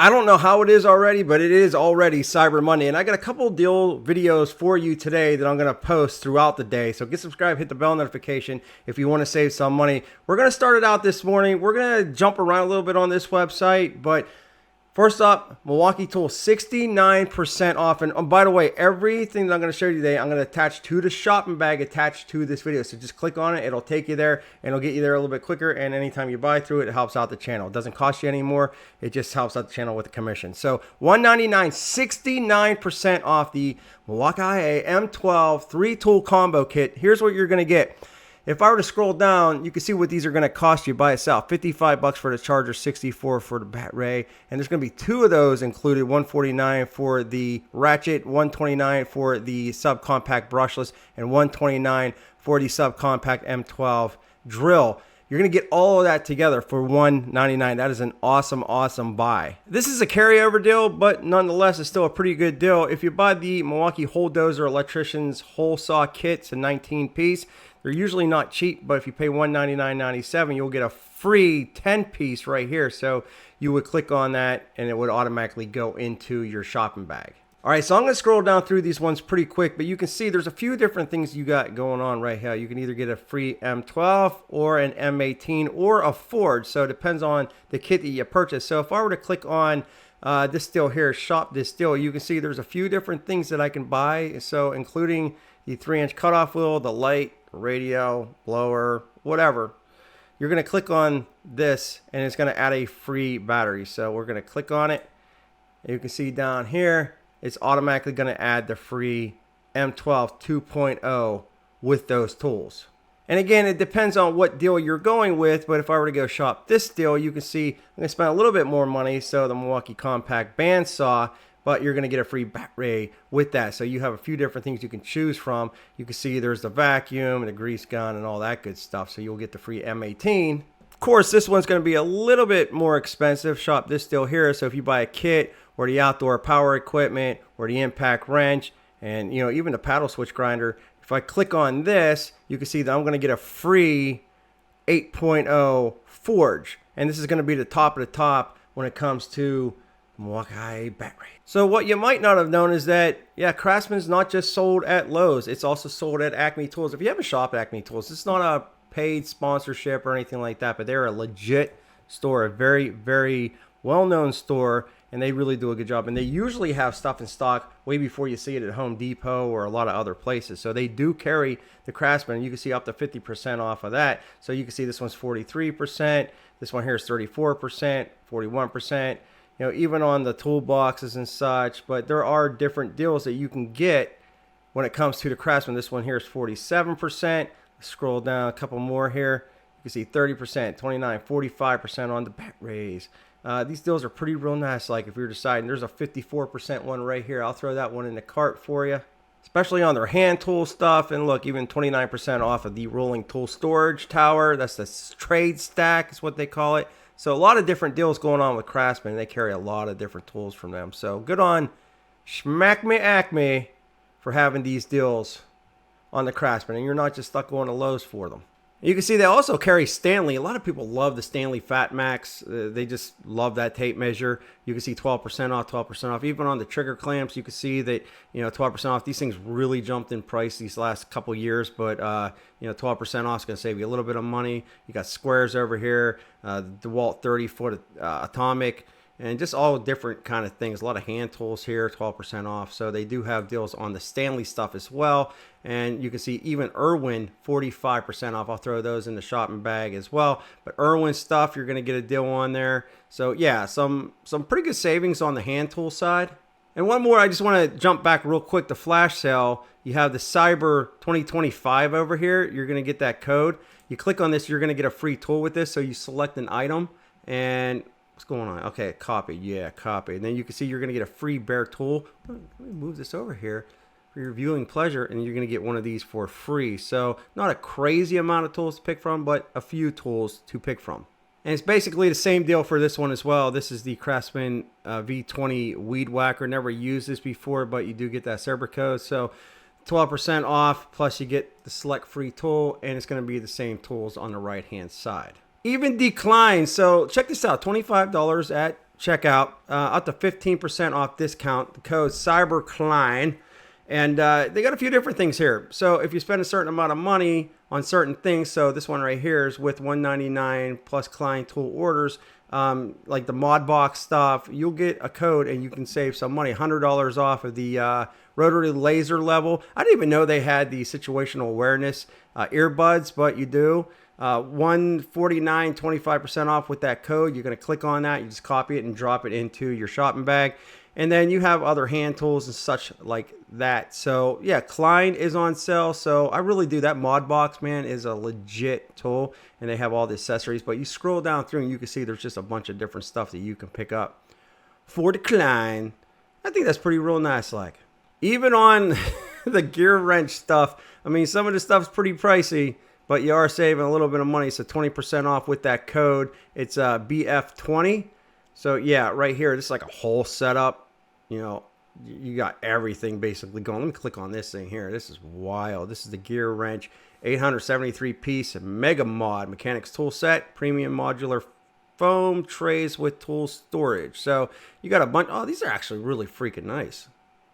I don't know how it is already, but it is already Cyber Monday. And I got a couple deal videos for you today that I'm going to post throughout the day. So get subscribed, hit the bell notification if you want to save some money. We're going to start it out this morning. We're going to jump around a little bit on this website, but first up, Milwaukee tools, 69% off. And by the way, everything that I'm going to show you today, I'm going to attach to the shopping bag attached to this video. So just click on it. It'll take you there and it'll get you there a little bit quicker. And anytime you buy through it, it helps out the channel. It doesn't cost you any more. It just helps out the channel with the commission. So $199, 69% off the Milwaukee M12 3-tool combo kit. Here's what you're going to get. If I were to scroll down, you can see what these are going to cost you by itself. $55 for the charger, $64 for the battery, and there's going to be two of those included, $149 for the ratchet, $129 for the subcompact brushless, and $129 for the subcompact M12 drill. You're going to get all of that together for $199. That is an awesome, awesome buy. This is a carryover deal, but nonetheless, it's still a pretty good deal. If you buy the Milwaukee Hole Dozer Electrician's Hole Saw Kit, it's a 19-piece. They're usually not cheap, but if you pay $199.97, you'll get a free 10-piece right here. So you would click on that, and it would automatically go into your shopping bag. All right, so I'm going to scroll down through these ones pretty quick, but you can see there's a few different things you got going on right here. You can either get a free M12 or an M18 or a Forge, so it depends on the kit that you purchase. So if I were to click on this deal here, shop this deal, you can see there's a few different things that I can buy, so including the 3-inch cutoff wheel, the light, radio, blower, whatever. You're going to click on this, and it's going to add a free battery. So we're going to click on it. You can see down here, it's automatically going to add the free M12 2.0 with those tools. And again, it depends on what deal you're going with, but if I were to go shop this deal, you can see I'm going to spend a little bit more money, so the Milwaukee Compact Bandsaw, but you're going to get a free battery with that. So you have a few different things you can choose from. You can see there's the vacuum and the grease gun and all that good stuff, so you'll get the free M18. Of course, this one's going to be a little bit more expensive. Shop this deal here. So if you buy a kit or the outdoor power equipment or the impact wrench and even the paddle switch grinder, if I click on this, you can see that I'm going to get a free 8.0 Forge. And this is going to be the top of the top when it comes to Milwaukee battery. So what you might not have known is that, Craftsman's not just sold at Lowe's. It's also sold at Acme Tools. If you haven't shopped at Acme Tools, it's not a paid sponsorship or anything like that, but they're a legit store, a very, very well-known store, and they really do a good job. And they usually have stuff in stock way before you see it at Home Depot or a lot of other places. So they do carry the Craftsman. You can see up to 50% off of that. So you can see this one's 43%. This one here is 34%, 41%. Even on the toolboxes and such, but there are different deals that you can get when it comes to the Craftsman. This one here is 47%. Scroll down a couple more here. You can see 30%, 29, 45% on the batteries. These deals are pretty real nice. Like if you're deciding, there's a 54% one right here. I'll throw that one in the cart for you, especially on their hand tool stuff. And look, even 29% off of the rolling tool storage tower. That's the trade stack is what they call it. So a lot of different deals going on with Craftsman. They carry a lot of different tools from them. So good on Acme for having these deals on the Craftsman. And you're not just stuck going to Lowe's for them. You can see they also carry Stanley. A lot of people love the Stanley Fat Max. They just love that tape measure. You can see 12% off, 12% off. Even on the trigger clamps, you can see that 12% off. These things really jumped in price these last couple years, but 12% off is going to save you a little bit of money. You got squares over here, DeWalt 30-foot atomic, and just all different kind of things. A lot of hand tools here, 12% off. So they do have deals on the Stanley stuff as well. And you can see even Irwin, 45% off. I'll throw those in the shopping bag as well. But Irwin stuff, you're going to get a deal on there. So yeah, some pretty good savings on the hand tool side. And one more, I just want to jump back real quick. The flash sale, you have the Cyber 2025 over here. You're going to get that code. You click on this, you're going to get a free tool with this. So you select an item and what's going on? Okay, copy. Yeah, copy. And then you can see you're going to get a free bare tool. Let me move this over here for your viewing pleasure, and you're going to get one of these for free. So not a crazy amount of tools to pick from, but a few tools to pick from. And it's basically the same deal for this one as well. This is the Craftsman V20 Weed Whacker. Never used this before, but you do get that server code. So 12% off, plus you get the select free tool, and it's going to be the same tools on the right-hand side. Even declined. So check this out, $25 at checkout, up to 15% off discount. The code CyberKlein. And they got a few different things here. So if you spend a certain amount of money on certain things, so this one right here is with $199 plus Klein tool orders, like the mod box stuff, you'll get a code and you can save some money, $100 off of the rotary laser level. I didn't even know they had the situational awareness earbuds, but you do. $149, 25% off with that code. You're going to click on that. You just copy it and drop it into your shopping bag. And then you have other hand tools and such like that. So yeah, Klein is on sale. So I really do. That mod box, man, is a legit tool. And they have all the accessories. But you scroll down through and you can see there's just a bunch of different stuff that you can pick up for the Klein. I think that's pretty real nice. Like even on the GearWrench stuff, I mean, some of the stuff's pretty pricey, but you are saving a little bit of money. So 20% off with that code. It's BF20. So yeah, right here, this is like a whole setup. You know, you got everything basically going. Let me click on this thing here. This is wild. This is the GearWrench 873 piece Mega Mod Mechanics tool set, premium modular foam trays with tool storage. So you got a bunch. Oh, these are actually really freaking nice.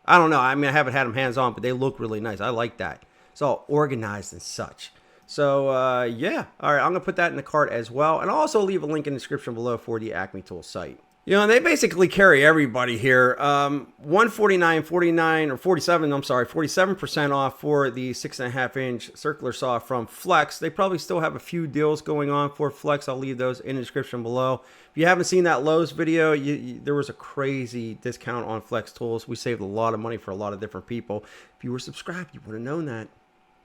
I don't know. I mean, I haven't had them hands on, but they look really nice. I like that. It's all organized and such. So yeah, all right, I'm gonna put that in the cart as well, and I'll also leave a link in the description below for the Acme Tool site. You know, they basically carry everybody here. $149, 49 or 47. I'm sorry, 47% off for the 6.5-inch circular saw from Flex. They probably still have a few deals going on for Flex. I'll leave those in the description below. If you haven't seen that Lowe's video, there was a crazy discount on Flex tools. We saved a lot of money for a lot of different people. If you were subscribed, you would have known that.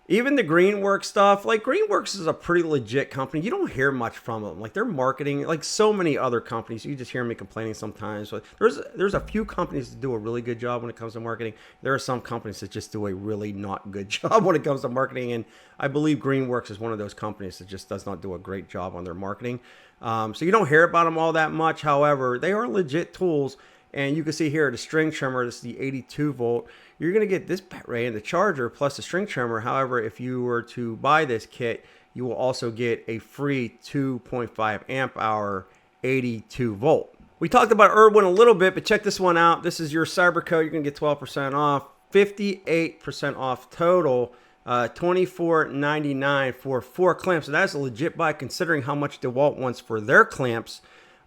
Even the Greenworks stuff, like Greenworks is a pretty legit company. You don't hear much from them. Like their marketing, like so many other companies, you just hear me complaining sometimes. But there's a few companies that do a really good job when it comes to marketing. There are some companies that just do a really not good job when it comes to marketing. And I believe Greenworks is one of those companies that just does not do a great job on their marketing. So you don't hear about them all that much. However, they are legit tools. And you can see here the string trimmer, this is the 82 volt. You're going to get this array and the charger plus the string trimmer. However, if you were to buy this kit, you will also get a free 2.5 amp hour 82 volt. We talked about Irwin a little bit, but check this one out. This is your cyber code. You're going to get 12% off, 58% off total, $24.99 for 4 clamps. And that's a legit buy considering how much DeWalt wants for their clamps.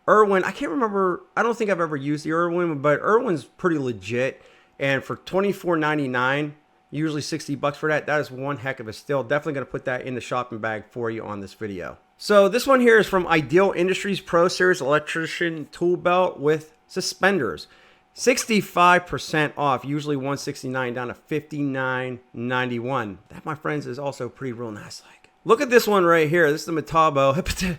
Irwin, I can't remember. I don't think I've ever used the Irwin, but Irwin's pretty legit. And for $24.99, usually $60 for that, that is one heck of a steal. Definitely going to put that in the shopping bag for you on this video. So this one here is from Ideal Industries Pro Series Electrician Tool Belt with suspenders. 65% off, usually $169 down to $59.91. That, my friends, is also pretty real nice. Like, look at this one right here. This is the Metabo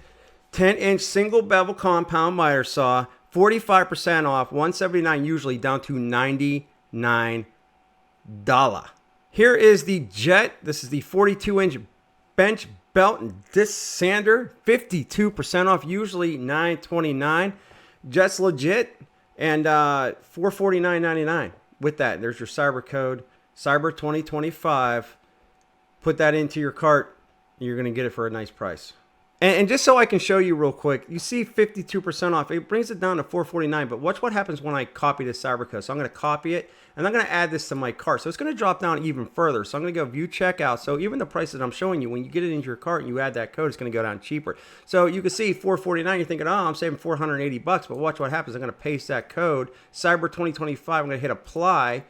10-inch single bevel compound miter saw, 45% off, $179 usually down to $99. Here is the Jet. This is the 42-inch bench belt and disc sander, 52% off, usually $929. Jet's legit, and $449.99 with that. There's your cyber code, Cyber 2025. Put that into your cart. You're going to get it for a nice price. And just so I can show you real quick, you see 52% off. It brings it down to $449, but watch what happens when I copy this cyber code. So I'm going to copy it, and I'm going to add this to my cart. So it's going to drop down even further. So I'm going to go view checkout. So even the price that I'm showing you, when you get it into your cart and you add that code, it's going to go down cheaper. So you can see $449. You're thinking, oh, I'm saving $480, but watch what happens. I'm going to paste that code, Cyber 2025. I'm going to hit apply.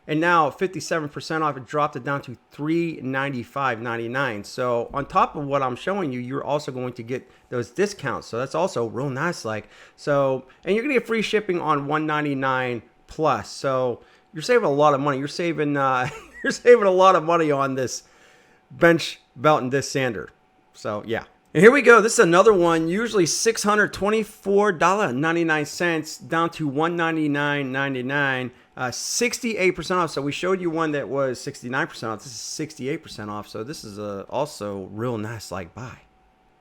And now 57% off, it dropped it down to $395.99. So on top of what I'm showing you, you're also going to get those discounts. So that's also real nice. Like, so, and you're gonna get free shipping on $199 plus. So you're saving a lot of money. You're saving you're saving a lot of money on this bench belt and disc sander. So yeah. And here we go. This is another one, usually $624.99 down to $199.99. 68% off. So we showed you one that was 69% off. This is 68% off. So this is also real nice like buy.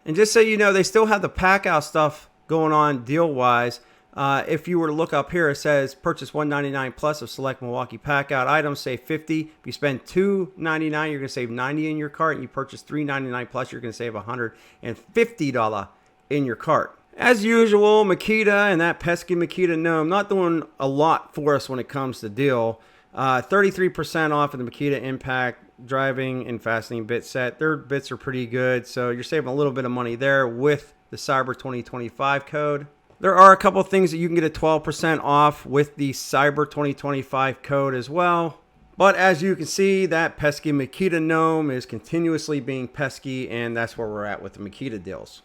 And just so you know, they still have the packout stuff going on deal wise. If you were to look up here, it says purchase $199 plus of select Milwaukee packout items, save $50. If you spend $299, you're going to save $90 in your cart. And you purchase $399 plus, you're going to save $150 in your cart. As usual, Makita and that pesky Makita gnome not doing a lot for us when it comes to deal. 33% off of the Makita Impact driving and fastening bit set. Their bits are pretty good, so you're saving a little bit of money there with the Cyber 2025 code. There are a couple things that you can get a 12% off with the Cyber 2025 code as well. But as you can see, that pesky Makita gnome is continuously being pesky, and that's where we're at with the Makita deals.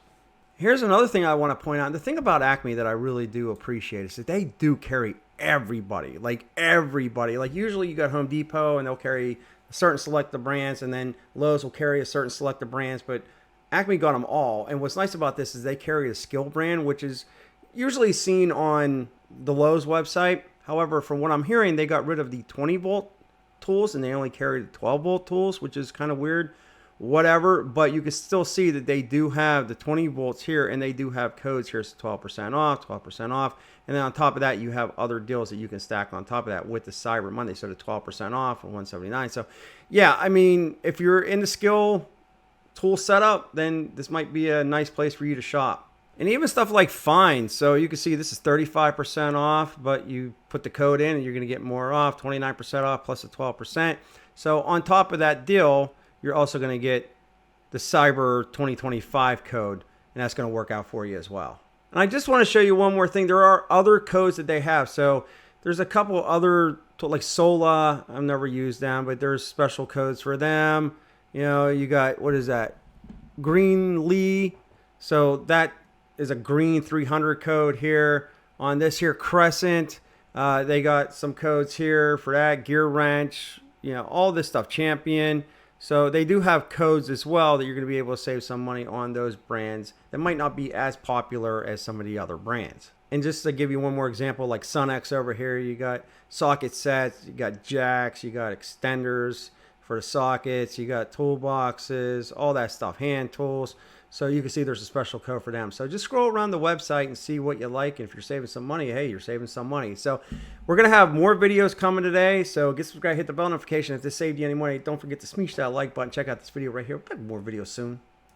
Here's another thing I want to point out. The thing about Acme that I really do appreciate is that they do carry everybody. Like everybody. Like usually you got Home Depot and they'll carry a certain select of brands, and then Lowe's will carry a certain select of brands, but Acme got them all. And what's nice about this is they carry the Skil brand, which is usually seen on the Lowe's website. However, from what I'm hearing, they got rid of the 20 volt tools and they only carry the 12 volt tools, which is kind of weird. Whatever, but you can still see that they do have the 20 volts here, and they do have codes here. So 12% off, 12% off, and then on top of that you have other deals that you can stack on top of that with the Cyber Monday. So the 12% off and 179. So yeah, I mean, if you're in the Skil tool setup, then this might be a nice place for you to shop. And even stuff like fines. So you can see this is 35% off, but you put the code in and you're going to get more off, 29% off plus the 12%. So on top of that deal, you're also going to get the Cyber 2025 code, and that's going to work out for you as well. And I just want to show you one more thing. There are other codes that they have. So there's a couple other, like Sola. I've never used them, but there's special codes for them. You know, you got, what is that? Green Lee. So that is a green 300 code here. On this here Crescent, they got some codes here for that. GearWrench, you know, all this stuff. Champion. So they do have codes as well that you're going to be able to save some money on those brands that might not be as popular as some of the other brands. And just to give you one more example, like SunX over here, you got socket sets, you got jacks, you got extenders for the sockets, you got toolboxes, all that stuff, hand tools. So you can see there's a special code for them. So just scroll around the website and see what you like. And if you're saving some money, hey, you're saving some money. So we're going to have more videos coming today. So get subscribed, hit the bell notification. If this saved you any money, don't forget to smash that like button. Check out this video right here. We'll have more videos soon.